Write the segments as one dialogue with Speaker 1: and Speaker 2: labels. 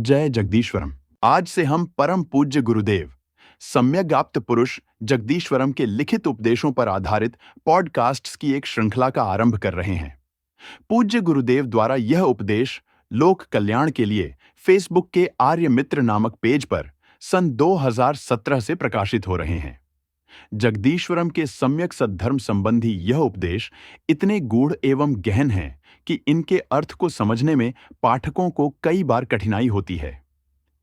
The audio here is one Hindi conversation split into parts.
Speaker 1: जय जगदीश्वरम। आज से हम परम पूज्य गुरुदेव सम्यगाप्त पुरुष जगदीश्वरम के लिखित उपदेशों पर आधारित पॉडकास्ट्स की एक श्रृंखला का आरंभ कर रहे हैं। पूज्य गुरुदेव द्वारा यह उपदेश लोक कल्याण के लिए फेसबुक के आर्य मित्र नामक पेज पर सन 2017 से प्रकाशित हो रहे हैं। जगदीश्वरम के सम्यक सद्धर्म संबंधी यह उपदेश इतने गूढ़ एवं गहन हैं कि इनके अर्थ को समझने में पाठकों को कई बार कठिनाई होती है।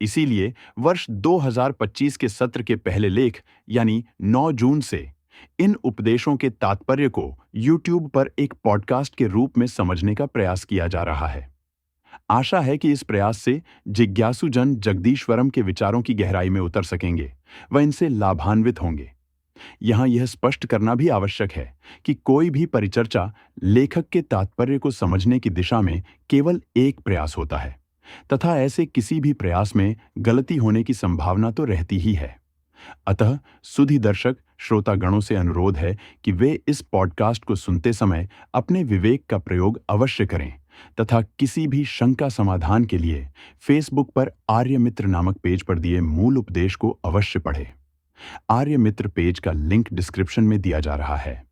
Speaker 1: इसीलिए वर्ष 2025 के सत्र के पहले लेख यानी 9 जून से इन उपदेशों के तात्पर्य को YouTube पर एक पॉडकास्ट के रूप में समझने का प्रयास किया जा रहा है। आशा है कि इस प्रयास से जिज्ञासु जन जगदीश्वरम के विचारों की गहराई में उतर सकेंगे व इनसे लाभान्वित होंगे। यहाँ यह स्पष्ट करना भी आवश्यक है कि कोई भी परिचर्चा लेखक के तात्पर्य को समझने की दिशा में केवल एक प्रयास होता है तथा ऐसे किसी भी प्रयास में गलती होने की संभावना तो रहती ही है। अतः सुधी दर्शक श्रोतागणों से अनुरोध है कि वे इस पॉडकास्ट को सुनते समय अपने विवेक का प्रयोग अवश्य करें तथा किसी भी शंका समाधान के लिए फेसबुक पर आर्य मित्र नामक पेज पर दिए मूल उपदेश को अवश्य पढ़ें। आर्य मित्र पेज का लिंक डिस्क्रिप्शन में दिया जा रहा है।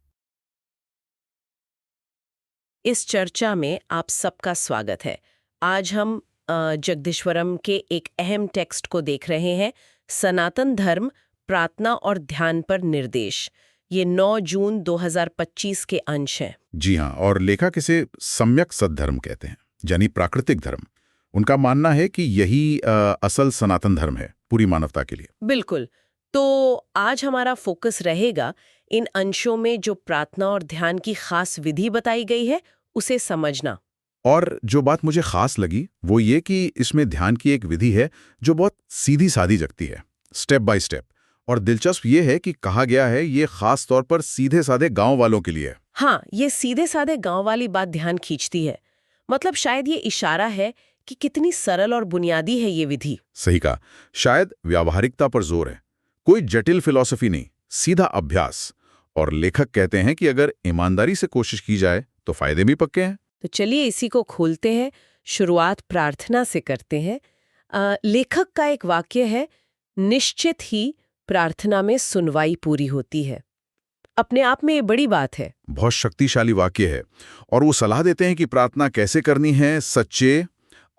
Speaker 2: इस चर्चा में आप सबका स्वागत है। आज हम जगदीश्वरम के एक अहम टेक्स्ट को देख रहे हैं, सनातन धर्म, प्रार्थना और ध्यान पर निर्देश। ये 9 जून 2025 के अंश हैं।
Speaker 3: जी हाँ, और लेखक इसे सम्यक सद्धर्म कहते हैं, यानी प्राकृतिक धर्म। उनका मानना है कि यही असल सनातन धर्म है पूरी मानवता के लिए।
Speaker 2: बिल्कुल। तो आज हमारा फोकस रहेगा इन अंशों में जो प्रार्थना और ध्यान की खास विधि बताई गई है उसे समझना।
Speaker 3: और जो बात मुझे खास लगी वो ये कि इसमें ध्यान की एक विधि है जो बहुत सीधी सादी जगती है, स्टेप बाय स्टेप। और दिलचस्प ये है कि कहा गया है ये खास तौर पर सीधे साधे गांव वालों के लिए।
Speaker 2: हाँ, ये सीधे साधे गांव वाली बात ध्यान खींचती है। मतलब शायद ये इशारा है कि कितनी सरल और बुनियादी है ये विधि।
Speaker 3: सही कहा, शायद व्यावहारिकता पर जोर है, कोई जटिल फिलॉसफी नहीं, सीधा अभ्यास। और लेखक कहते हैं कि अगर ईमानदारी से कोशिश की जाए तो फायदे भी पक्के हैं।
Speaker 2: तो चलिए इसी को खोलते हैं। शुरुआत प्रार्थना से करते हैं। लेखक का एक वाक्य है, निश्चित ही प्रार्थना में सुनवाई पूरी होती है। अपने आप में ये बड़ी बात है,
Speaker 3: बहुत शक्तिशाली वाक्य है। और वो सलाह देते हैं कि प्रार्थना कैसे करनी है, सच्चे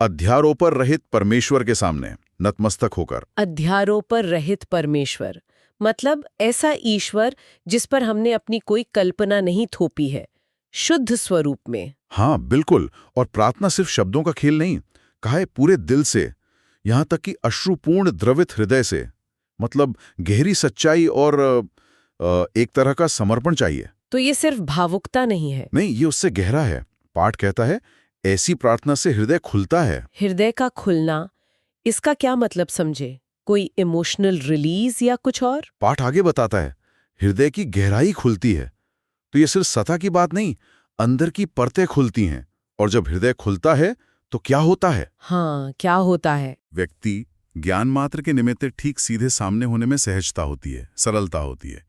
Speaker 3: अध्यारोपर रहित परमेश्वर के सामने नतमस्तक होकर।
Speaker 2: अध्यारोपर रहित परमेश्वर मतलब ऐसा ईश्वर जिस पर हमने अपनी कोई कल्पना नहीं थोपी है, शुद्ध स्वरूप में।
Speaker 3: हाँ बिल्कुल। और प्रार्थना सिर्फ शब्दों का खेल नहीं, कहा है पूरे दिल से, यहां तक कि अश्रुपूर्ण द्रवित हृदय से। मतलब गहरी सच्चाई और एक तरह का समर्पण चाहिए।
Speaker 2: तो ये सिर्फ भावुकता नहीं है।
Speaker 3: नहीं, ये उससे गहरा है। पाठ कहता है ऐसी प्रार्थना से हृदय खुलता है।
Speaker 2: हृदय का खुलना, इसका क्या मतलब समझे? कोई इमोशनल रिलीज या कुछ और?
Speaker 3: पाठ आगे बताता है हृदय की गहराई खुलती है। तो ये सिर्फ सतह की बात नहीं, अंदर की परतें खुलती हैं। और जब हृदय खुलता है तो क्या होता है?
Speaker 2: हाँ, क्या होता है?
Speaker 3: व्यक्ति ज्ञान मात्र के निमित्त ठीक सीधे सामने होने में सहजता होती है, सरलता होती है।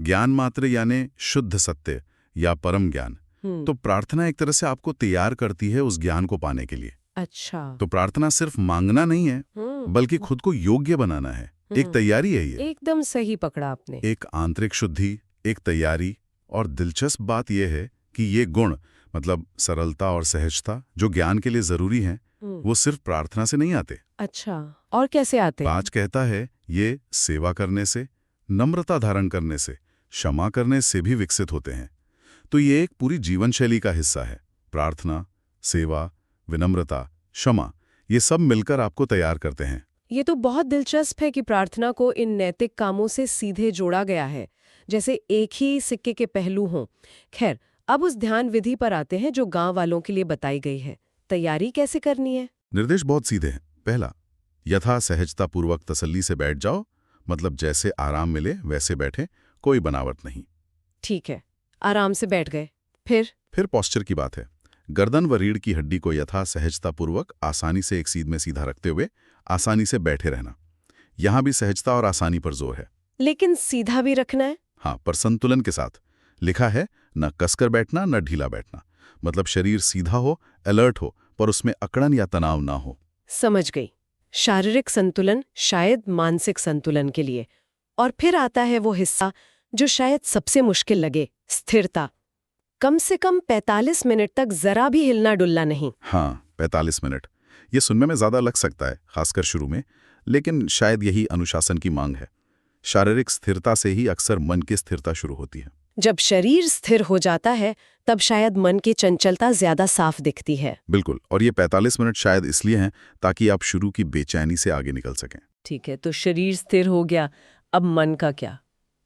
Speaker 3: ज्ञान मात्र यानी शुद्ध सत्य या परम ज्ञान। तो प्रार्थना एक तरह से आपको तैयार करती है उस ज्ञान को पाने के लिए।
Speaker 2: अच्छा।
Speaker 3: तो प्रार्थना सिर्फ मांगना नहीं है, बल्कि खुद को योग्य बनाना है। एक तैयारी है ये।
Speaker 2: एकदम सही पकड़ा आपने।
Speaker 3: एक आंतरिक शुद्धि, एक तैयारी। और दिलचस्प बात यह है कि ये गुण, मतलब सरलता और सहजता, जो ज्ञान के लिए जरूरी हैं, वो सिर्फ प्रार्थना से नहीं आते।
Speaker 2: अच्छा, और कैसे आते?
Speaker 3: पांच कहता है ये सेवा करने से, नम्रता धारण करने से, क्षमा करने से भी विकसित होते हैं। तो ये एक पूरी जीवन शैली का हिस्सा है। प्रार्थना, सेवा, विनम्रता, क्षमा, ये सब मिलकर आपको तैयार करते हैं।
Speaker 2: ये तो बहुत दिलचस्प है कि प्रार्थना को इन नैतिक कामों से सीधे जोड़ा गया है, जैसे एक ही सिक्के के पहलू हों। खैर, अब उस ध्यान विधि पर आते हैं जो गांव वालों के लिए बताई गई है। तैयारी कैसे करनी है?
Speaker 3: निर्देश बहुत सीधे हैं। पहला, यथा सहजता पूर्वक तसल्ली से बैठ जाओ। मतलब जैसे आराम मिले वैसे बैठे, कोई बनावट नहीं।
Speaker 2: ठीक है, आराम से बैठ गए। फिर
Speaker 3: पोस्चर की बात है। गर्दन व रीढ़ की हड्डी को यथा सहजता पूर्वक आसानी से एक सीध में सीधा रखते हुए आसानी से बैठे रहना। यहां भी सहजता और आसानी पर जोर है।
Speaker 2: लेकिन सीधा भी रखना है?
Speaker 3: हाँ, पर संतुलन के साथ। लिखा है न कसकर बैठना न ढीला बैठना। मतलब शरीर सीधा हो, अलर्ट हो, पर उसमें अकड़न या तनाव ना हो।
Speaker 2: समझ गई। शारीरिक संतुलन शायद मानसिक संतुलन के लिए। और फिर आता है वो हिस्सा जो शायद सबसे मुश्किल लगे, स्थिरता। कम से कम 45 मिनट तक जरा भी हिलना डुलना नहीं।
Speaker 3: हाँ, 45 मिनट। ये सुनने में ज़्यादा लग सकता है, खासकर शुरू में, लेकिन शायद यही अनुशासन की मांग है। शारीरिक स्थिरता से ही अक्सर मन की स्थिरता शुरू होती है।
Speaker 2: जब शरीर स्थिर हो जाता है तब शायद मन की चंचलता ज्यादा साफ दिखती है।
Speaker 3: बिल्कुल, और ये 45 मिनट शायद इसलिए हैं ताकि आप शुरू की बेचैनी से आगे निकल सकें।
Speaker 2: ठीक है, तो शरीर स्थिर हो गया, अब मन का क्या?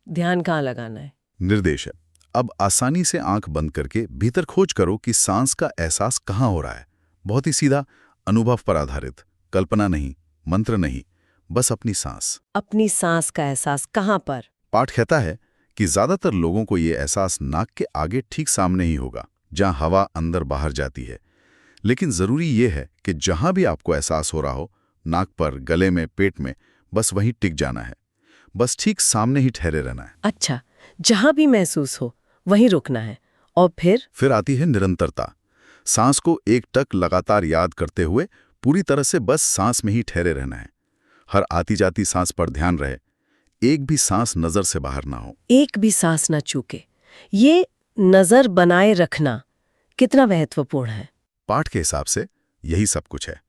Speaker 2: ध्यान कहाँ लगाना है?
Speaker 3: निर्देश है, अब आसानी से आंख बंद करके भीतर खोज करो कि सांस का एहसास कहाँ हो रहा है। बहुत ही सीधा, अनुभव पर आधारित, कल्पना नहीं, मंत्र नहीं, बस अपनी सांस।
Speaker 2: अपनी सांस का एहसास कहाँ पर?
Speaker 3: पाठ कहता है कि ज्यादातर लोगों को ये एहसास नाक के आगे ठीक सामने ही होगा, जहां हवा अंदर बाहर जाती है। लेकिन जरूरी ये है कि जहां भी आपको एहसास हो रहा हो, नाक पर, गले में, पेट में, बस वहीं टिक जाना है। बस ठीक सामने ही ठहरे रहना है।
Speaker 2: अच्छा, जहां भी महसूस हो वहीं रुकना है। और फिर
Speaker 3: आती है निरंतरता। सांस को एक टक लगातार याद करते हुए पूरी तरह से बस सांस में ही ठहरे रहना है। हर आती जाती सांस पर ध्यान रहे, एक भी सांस नजर से बाहर ना हो।
Speaker 2: एक भी सांस ना चूके, ये नजर बनाए रखना कितना महत्वपूर्ण है?
Speaker 3: पाठ के हिसाब से यही सब कुछ है।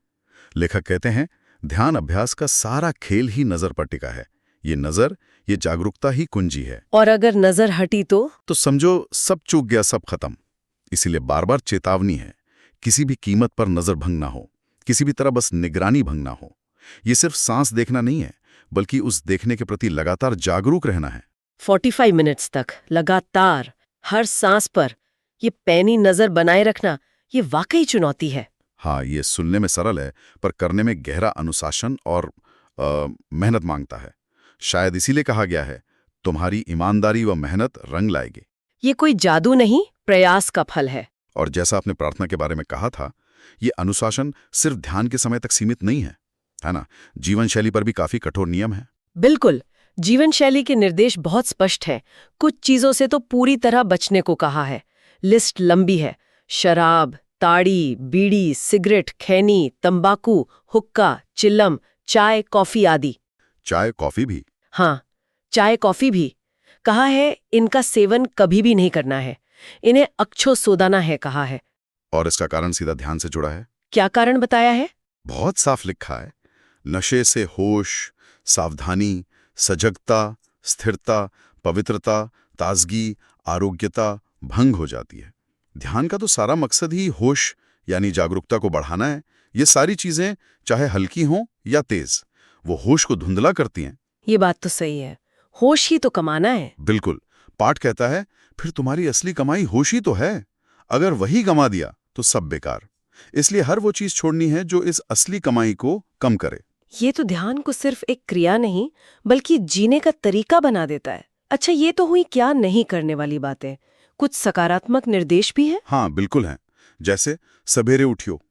Speaker 3: लेखक कहते हैं, ध्यान अभ्यास का सारा खेल ही नजर पर टिका है। ये नजर, ये जागरूकता ही कुंजी है।
Speaker 2: और अगर नजर हटी तो
Speaker 3: समझो सब चूक गया, सब खत्म। इसीलिए बार बार चेतावनी है, किसी भी कीमत पर नजर भंग ना हो, किसी भी तरह बस निगरानी भंग ना हो। ये सिर्फ सांस देखना नहीं है, बल्कि उस देखने के प्रति लगातार जागरूक रहना है।
Speaker 2: 45 मिनट्स तक लगातार हर सांस पर ये पैनी नजर बनाए रखना, ये वाकई चुनौती है।
Speaker 3: हाँ, ये सुनने में सरल है, पर करने में गहरा अनुशासन और मेहनत मांगता है। शायद इसीलिए कहा गया है, तुम्हारी ईमानदारी व मेहनत रंग लाएगी।
Speaker 2: ये कोई जादू नहीं, प्रयास का फल है।
Speaker 3: और जैसा आपने प्रार्थना के बारे में कहा था, ये अनुशासन सिर्फ ध्यान के समय तक सीमित नहीं है ना? जीवन शैली पर भी काफी कठोर नियम है।
Speaker 2: बिल्कुल, जीवन शैली के निर्देश बहुत स्पष्ट हैं। कुछ चीजों से तो पूरी तरह बचने को कहा है। लिस्ट लंबी है: शराब, ताड़ी, बीड़ी, सिगरेट, खैनी, तंबाकू, हुक्का, चिल्लम, चाय, कॉफी आदि।
Speaker 3: चाय, कॉफी भी?
Speaker 2: हाँ, चाय कॉफी भी। कहा है इनका सेवन कभी भी नहीं करना है, इन्हें अक्षो सोदाना है कहा है।
Speaker 3: और इसका कारण सीधा ध्यान से जुड़ा है।
Speaker 2: क्या कारण बताया है?
Speaker 3: बहुत साफ लिखा है, नशे से होश, सावधानी, सजगता, स्थिरता, पवित्रता, ताजगी, आरोग्यता भंग हो जाती है। ध्यान का तो सारा मकसद ही होश यानी जागरूकता को बढ़ाना है। ये सारी चीजें चाहे हल्की हों या तेज, वो होश को धुंधला करती हैं।
Speaker 2: ये बात तो सही है, होश ही तो कमाना है।
Speaker 3: बिल्कुल। पाठ कहता है, फिर तुम्हारी असली कमाई होश ही तो है। अगर वही गंवा दिया तो सब बेकार। इसलिए हर वो चीज छोड़नी है जो इस असली कमाई को कम करे।
Speaker 2: ये तो ध्यान को सिर्फ एक क्रिया नहीं, बल्कि जीने का तरीका बना देता है। अच्छा, ये तो हुई क्या नहीं करने वाली बातें। कुछ सकारात्मक निर्देश भी है?
Speaker 3: हाँ, बिल्कुल है। जैसे सवेरे उठियो,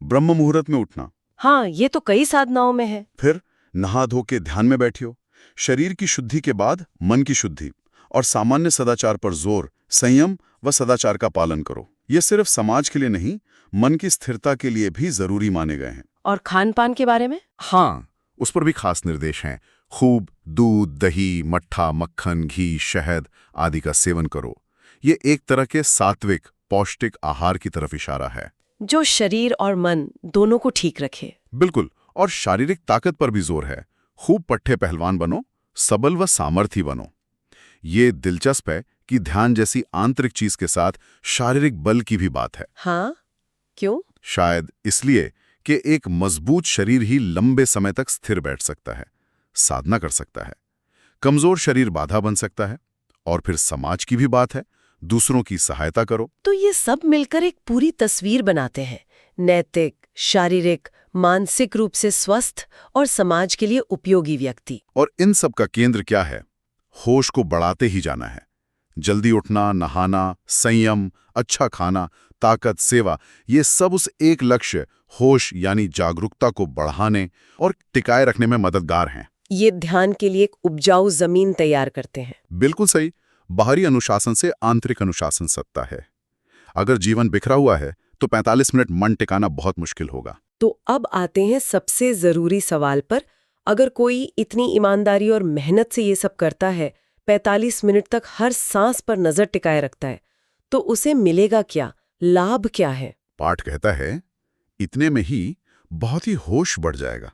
Speaker 3: ब्रह्म मुहूर्त में उठना।
Speaker 2: हाँ, ये तो कई साधनाओं में है।
Speaker 3: फिर नहा धो के ध्यान में बैठियो। शरीर की शुद्धि के बाद मन की शुद्धि। और सामान्य सदाचार पर जोर, संयम व सदाचार का पालन करो। ये सिर्फ समाज के लिए नहीं, मन की स्थिरता के लिए भी जरूरी माने गए हैं।
Speaker 2: और खान पान के बारे में?
Speaker 3: हाँ, उस पर भी खास निर्देश हैं। खूब दूध, दही, मट्ठा, मक्खन, घी, शहद आदि का सेवन करो। ये एक तरह के सात्विक, पौष्टिक आहार की तरफ इशारा है,
Speaker 2: जो शरीर और मन दोनों को ठीक रखे।
Speaker 3: बिल्कुल। और शारीरिक ताकत पर भी जोर है। खूब पट्टे पहलवान बनो, सबल व सामर्थी बनो। ये दिलचस्प है कि ध्यान जैसी आंतरिक चीज के साथ शारीरिक बल की भी बात है।
Speaker 2: हाँ, क्यों?
Speaker 3: शायद इसलिए कि एक मजबूत शरीर ही लंबे समय तक स्थिर बैठ सकता है, साधना कर सकता है। कमजोर शरीर बाधा बन सकता है। और फिर समाज की भी बात है, दूसरों की सहायता करो।
Speaker 2: तो ये सब मिलकर एक पूरी तस्वीर बनाते हैं। नैतिक, शारीरिक, मानसिक रूप से स्वस्थ और समाज के लिए उपयोगी व्यक्ति।
Speaker 3: और इन सब का केंद्र क्या है? होश को बढ़ाते ही जाना है। जल्दी उठना, नहाना, संयम, अच्छा खाना, ताकत, सेवा, ये सब उस एक लक्ष्य, होश यानी जागरूकता को बढ़ाने और टिकाए रखने में मददगार हैं।
Speaker 2: ये ध्यान के लिए एक उपजाऊ जमीन तैयार करते हैं।
Speaker 3: बिल्कुल सही। बाहरी अनुशासन से आंतरिक अनुशासन सत्ता है। अगर जीवन बिखरा हुआ है तो 45 मिनट मन टिकाना बहुत मुश्किल होगा।
Speaker 2: तो अब आते हैं सबसे जरूरी सवाल पर। अगर कोई इतनी ईमानदारी और मेहनत से ये सब करता है, 45 मिनट तक हर सांस पर नजर टिकाए रखता है, तो उसे मिलेगा क्या, लाभ क्या है?
Speaker 3: पाठ कहता है इतने में ही बहुत ही होश बढ़ जाएगा।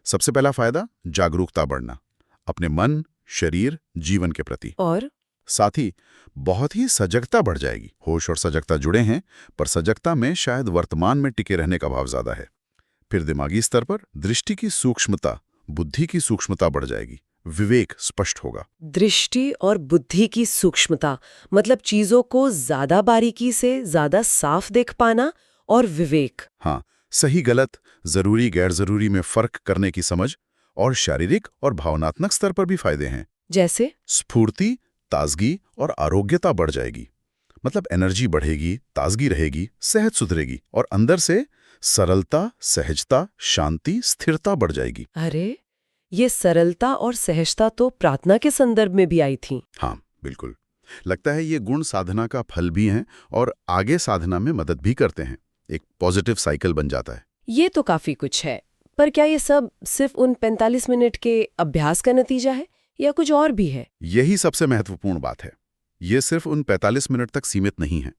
Speaker 3: सबसे पहला फायदा जागरूकता बढ़ना, अपने मन, शरीर, जीवन के प्रति।
Speaker 2: और
Speaker 3: साथ ही बहुत ही सजगता बढ़ जाएगी। होश और सजगता जुड़े हैं, पर सजगता में शायद वर्तमान में टिके रहने का भाव ज्यादा है। फिर दिमागी स्तर पर दृष्टि की सूक्ष्मता, बुद्धि की सूक्ष्मता बढ़ जाएगी, विवेक स्पष्ट होगा।
Speaker 2: दृष्टि और बुद्धि की सूक्ष्मता मतलब चीजों को ज्यादा बारीकी से ज्यादा साफ देख पाना, और विवेक।
Speaker 3: हाँ, सही गलत, जरूरी गैर जरूरी में फर्क करने की समझ, और शारीरिक और भावनात्मक स्तर पर भी फायदे हैं।
Speaker 2: जैसे
Speaker 3: स्फूर्ति, ताजगी और आरोग्यता बढ़ जाएगी। मतलब एनर्जी बढ़ेगी, ताजगी रहेगी, सेहत सुधरेगी, और अंदर से सरलता, सहजता, शांति, स्थिरता बढ़ जाएगी।
Speaker 2: अरे, ये सरलता और सहजता तो प्रार्थना के संदर्भ में भी आई थी।
Speaker 3: हाँ, बिल्कुल। लगता है ये गुण साधना का फल भी हैं और आगे साधना में मदद भी करते हैं। एक पॉजिटिव साइकिल बन जाता है।
Speaker 2: ये तो काफी कुछ है, पर क्या ये सब सिर्फ उन 45 मिनट के अभ्यास का नतीजा है या कुछ और भी है?
Speaker 3: यही सबसे महत्वपूर्ण बात है। ये सिर्फ उन 45 मिनट तक सीमित नहीं है।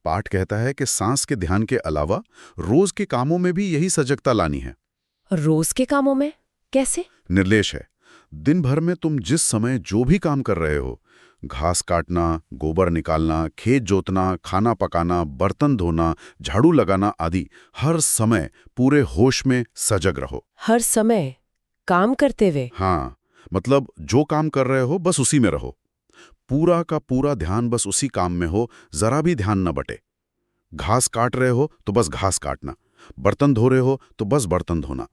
Speaker 3: पाठ कहता है कि सांस के ध्यान के अलावा रोज के कामों में भी यही सजगता लानी है।
Speaker 2: रोज के कामों में कैसे?
Speaker 3: निर्देश है, दिन भर में तुम जिस समय जो भी काम कर रहे हो, घास काटना, गोबर निकालना, खेत जोतना, खाना पकाना, बर्तन धोना, झाड़ू लगाना आदि, हर समय पूरे होश में सजग रहो।
Speaker 2: हर समय काम करते हुए?
Speaker 3: हाँ, मतलब जो काम कर रहे हो बस उसी में रहो। पूरा का पूरा ध्यान बस उसी काम में हो, जरा भी ध्यान न बटे। घास काट रहे हो तो बस घास काटना, बर्तन धो रहे हो तो बस बर्तन धोना,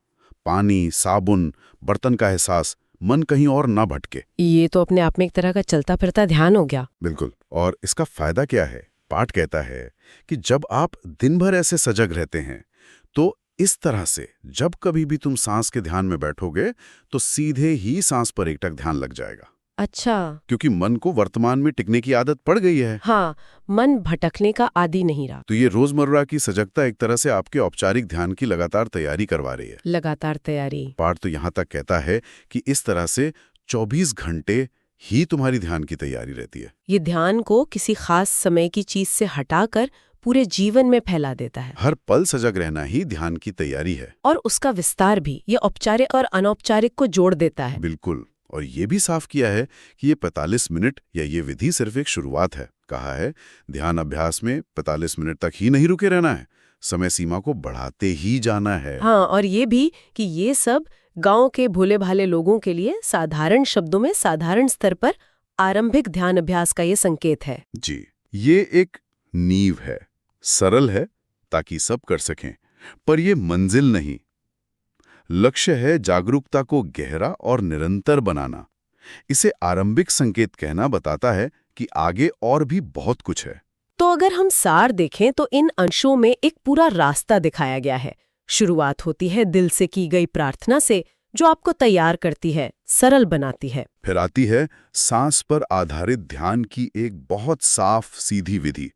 Speaker 3: पानी, साबुन, बर्तन का एहसास, मन कहीं और ना भटके।
Speaker 2: ये तो अपने आप में एक तरह का चलता फिरता ध्यान हो गया।
Speaker 3: बिल्कुल। और इसका फायदा क्या है? पाठ कहता है कि जब आप दिन भर ऐसे सजग रहते हैं, तो इस तरह से जब कभी भी तुम सांस के ध्यान में बैठोगे तो सीधे ही सांस पर एकटक ध्यान लग जाएगा।
Speaker 2: अच्छा।
Speaker 3: क्योंकि मन को वर्तमान में टिकने की आदत पड़ गई है।
Speaker 2: हाँ, मन भटकने का आदी नहीं रहा।
Speaker 3: तो ये रोजमर्रा की सजगता एक तरह से आपके औपचारिक ध्यान की लगातार तैयारी करवा रही है।
Speaker 2: लगातार तैयारी।
Speaker 3: पाठ तो यहाँ तक कहता है कि इस तरह से 24 घंटे ही तुम्हारी ध्यान की तैयारी रहती है।
Speaker 2: ये ध्यान को किसी खास समय की चीज से हटाकर पूरे जीवन में फैला देता है।
Speaker 3: हर पल सजग रहना ही ध्यान की तैयारी है।
Speaker 2: और उसका विस्तार भी, ये औपचारिक और अनौपचारिक को जोड़ देता है।
Speaker 3: बिल्कुल। और ये भी साफ किया है कि ये 45 मिनट या ये विधि सिर्फ एक शुरुआत है। कहा है ध्यान अभ्यास में 45 मिनट तक ही नहीं रुके रहना है, समय सीमा को बढ़ाते ही जाना है।
Speaker 2: हाँ, और ये भी कि ये सब गांव के भोले भाले लोगों के लिए साधारण शब्दों में साधारण स्तर पर आरंभिक ध्यान अभ्यास का ये संकेत है।
Speaker 3: जी, ये एक नींव है, सरल है ताकि सब कर सकें, पर ये मंजिल नहीं। लक्ष्य है जागरूकता को गहरा और निरंतर बनाना। इसे आरंभिक संकेत कहना बताता है कि आगे और भी बहुत कुछ है।
Speaker 2: तो अगर हम सार देखें तो इन अंशों में एक पूरा रास्ता दिखाया गया है। शुरुआत होती है दिल से की गई प्रार्थना से, जो आपको तैयार करती है, सरल बनाती है।
Speaker 3: फिर आती है सांस पर आधारित ध्यान की एक बहुत साफ सीधी विधि,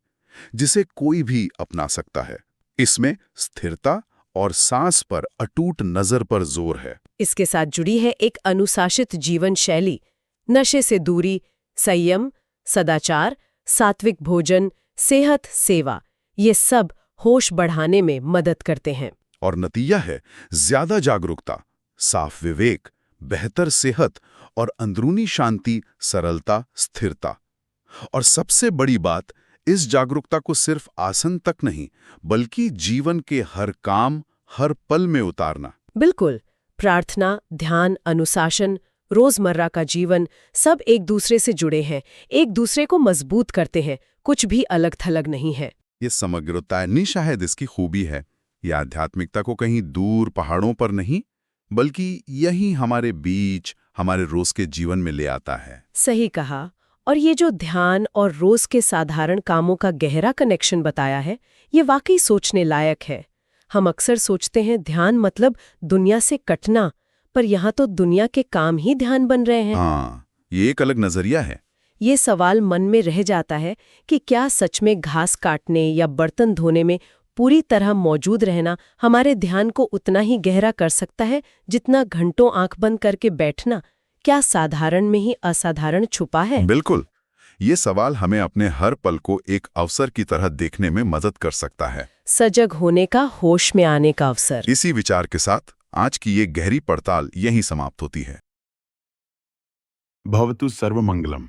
Speaker 3: जिसे कोई भी अपना सकता है। इसमें स्थिरता और सांस पर अटूट नजर पर जोर है।
Speaker 2: इसके साथ जुड़ी है एक अनुशासित जीवन शैली, नशे से दूरी, संयम, सदाचार, सात्विक भोजन, सेहत, सेवा। ये सब होश बढ़ाने में मदद करते हैं।
Speaker 3: और नतीजा है ज्यादा जागरूकता, साफ विवेक, बेहतर सेहत और अंदरूनी शांति, सरलता, स्थिरता। और सबसे बड़ी बात, इस जागरूकता को सिर्फ आसन तक नहीं, बल्कि जीवन के हर काम, हर पल में उतारना।
Speaker 2: बिल्कुल। प्रार्थना, ध्यान, अनुशासन, रोजमर्रा का जीवन, सब एक दूसरे से जुड़े हैं, एक दूसरे को मजबूत करते हैं, कुछ भी अलग थलग नहीं है।
Speaker 3: ये समग्रता नहीं शायद इसकी खूबी है। ये आध्यात्मिकता को कहीं दूर पहाड़ों पर नहीं, बल्कि यही हमारे बीच, हमारे रोज के जीवन में ले आता है।
Speaker 2: सही कहा। और ये जो ध्यान और रोज के साधारण कामों का गहरा कनेक्शन बताया है, ये वाकई सोचने लायक है। हम अक्सर सोचते हैं ध्यान मतलब दुनिया से कटना, पर यहाँ तो दुनिया के काम ही ध्यान बन रहे हैं।
Speaker 3: हाँ, ये एक अलग नजरिया है।
Speaker 2: ये सवाल मन में रह जाता है कि क्या सच में घास काटने या बर्तन धोने में पूरी तरह मौजूद रहना हमारे ध्यान को उतना ही गहरा कर सकता है जितना घंटों आंख बंद करके बैठना? क्या साधारण में ही असाधारण छुपा है?
Speaker 3: बिल्कुल। ये सवाल हमें अपने हर पल को एक अवसर की तरह देखने में मदद कर सकता है।
Speaker 2: सजग होने का, होश में आने का अवसर।
Speaker 3: इसी विचार के साथ आज की ये गहरी पड़ताल यहीं समाप्त होती है।
Speaker 1: भवतु सर्वमंगलम।